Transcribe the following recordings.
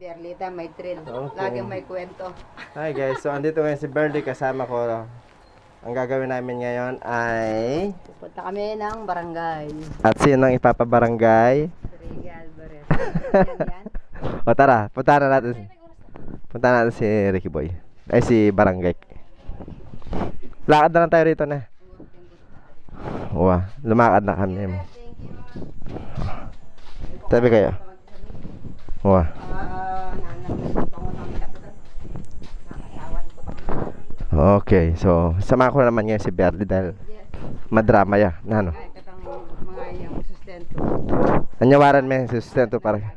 Berlita, may thrill. Okay. Laging may kwento. Hi guys, so andito ngayon si Berly kasama ko. Ang gagawin namin ngayon ay... Pupunta kami ng barangay. At sino ang ipapabarangay? Ricky Alvarez. Yan. O tara, punta natin si Ricky Boy. Ay si Barangay. Lakad na lang tayo rito na. Wow, lumakad na kami. Tabi kayo. Wow. Okay, so sama ko naman ngayon si Berly dahil madrama ya. Na ano? Ay, katang mga yung sustento. Anyawaran may sustento para.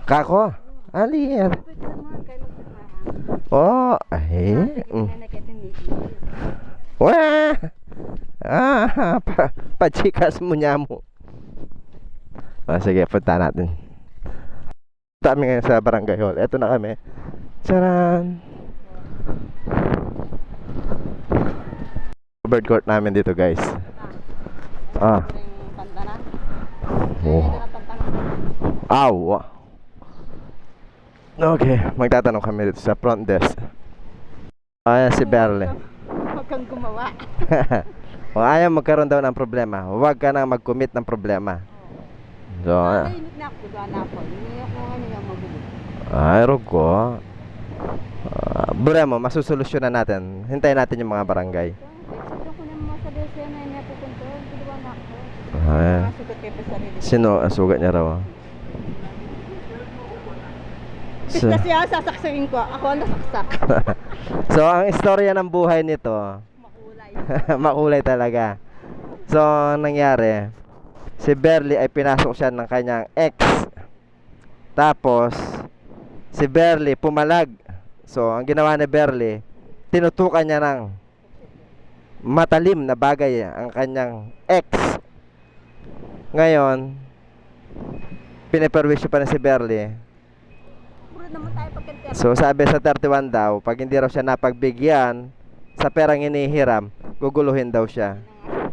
Kako? Alier. Oh, ay. Wah. Pachikas mo niya mo. Sige, punta natin. Punta kami ngayon sa Barangay Hall. Eto na kami. Charan! Bird court namin dito, guys. Ah. Oh. Aw. Okay, magtatanong kami dito sa front desk. Ayan si Berly. Huwag kang gumawa. Kung ayaw magkaroon daw ng problema, huwag ka nang mag-commit ng problema. So, Nakainit na ako, diba na ako. Hindi ako ano yung magulo. ay, Rogo. Buremo, masusolusyonan natin. Hintayin natin yung mga barangay. Ito ko naman sa desena niya pupunta. Diba na ako. Ay, Masugot kayo pa sarili. sino ang sugat niya raw? Pista siya, sasaksakin ko. Ako ang nasaksak. So, ang istorya ng buhay nito, Makulay. makulay talaga. So, ang nangyari, si Berly ay pinasok siya ng kanyang ex. Tapos, si Berly pumalag. So, ang ginawa ni Berly, tinutukan niya ng matalim na bagay ang kanyang ex. Ngayon, piniperwisyo pa na si Berly. Puro naman tayo pagkantera. So, sabi sa 31 daw, pag hindi raw siya napagbigyan sa perang inihiram, guguluhin daw siya.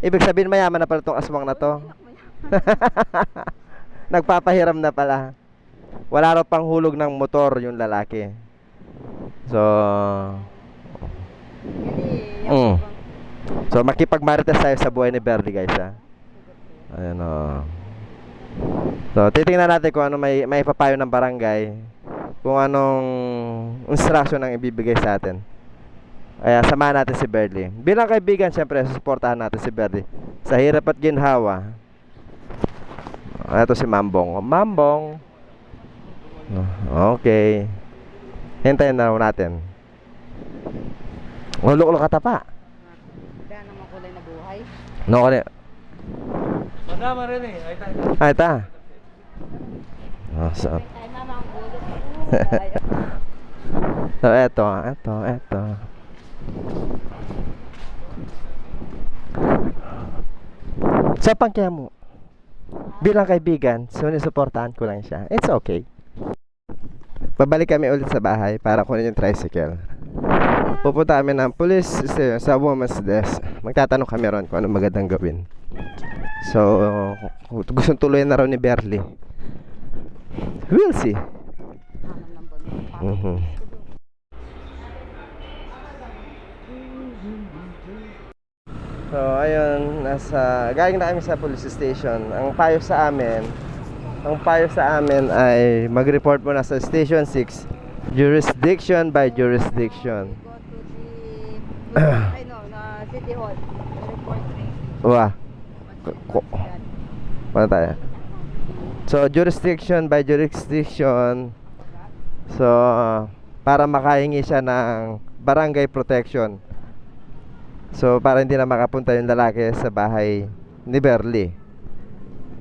Ibig sabihin, mayaman na pala itong aswang na to. Nagpapahiram na pala. Wala raw pang hulog ng motor yung lalaki. So, so makipagmarites tayo sa buhay ni Berly, guys, ha. Ayan, o. So, titingnan natin kung ano may papayo ng barangay, kung anong instruction ang ibibigay sa atin. Kaya samahan natin si Berly. Bilang kaibigan, syempre, susuportahan natin si Berly sa hirap at ginhawa. Ito si Mambong. Mambong. Okay. Hintayin na natin. Ulok-ulok ka tapa. Wala namang kulay na buhay. No, kali. Madama rin eh. Ay, ta. Oh, so. Tayo mama ang bulot. So, eto. Sa pangkaya mo, bilang kaibigan, sinusuportahan ko lang siya. It's okay. Babalik kami ulit sa bahay para kunin yung tricycle. Pupunta kami ng police station sa woman's desk. Magtatanong kami ron kung ano magandang gawin. So, gustong tuloy na raw ni Berly. We'll see. So, ayun, galing na kami sa police station. Ang payo sa amin ay mag-report muna sa Station 6, jurisdiction by jurisdiction. Go to the na City Hall. Report rate. Wah. Paano tayo? So, jurisdiction by jurisdiction. So, para makahingi siya ng barangay protection. So, para hindi na makapunta yung lalaki sa bahay ni Berly.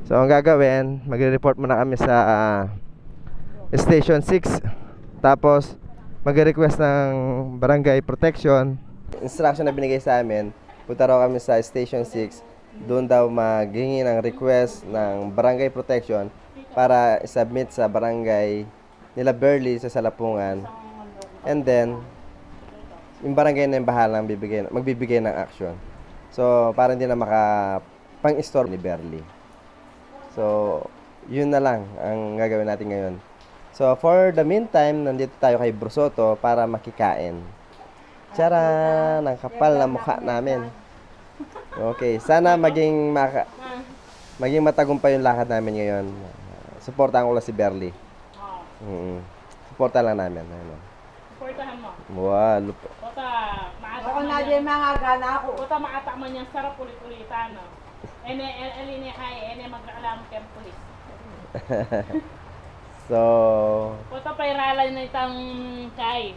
So, ang gagawin, magre-report muna kami sa Station 6. Tapos, magre-request ng barangay protection. Instruction na binigay sa amin, punta raw kami sa Station 6. Doon daw maghingi ng request ng barangay protection para submit sa barangay nila Berly sa Salapungan. And then, yung barangay na yung bahalang magbibigay ng action. So, para hindi na makapang-store ni Berly. So, yun na lang ang gagawin natin ngayon. So, for the meantime, nandito tayo kay Brusoto para makikain. Tara, ang kapal na mukha namin. Okay, sana maging matagumpay yung lakad namin ngayon. Suportahan ko lang si Berly. Suportahan lang namin. Ayun. Portahan mo. Wow, lupo. Puta, maatak Ako man na yan. din mga gana ako. Puta, maatak man yan. Sarap ulit-ulitan, no? Ene kay, mag-alam kay pulis. So, Puta, pairalan na itang kay.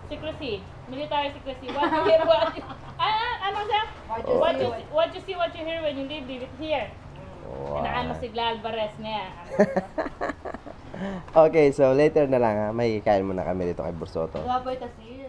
Secrecy. Military secrecy. Ano siya? What you see, what you hear when you leave it here. wow. Inaan mo si Gla Alvarez niya. Okay, so later na lang ha. May kain muna kami dito kay Brusoto. Wapoy kasi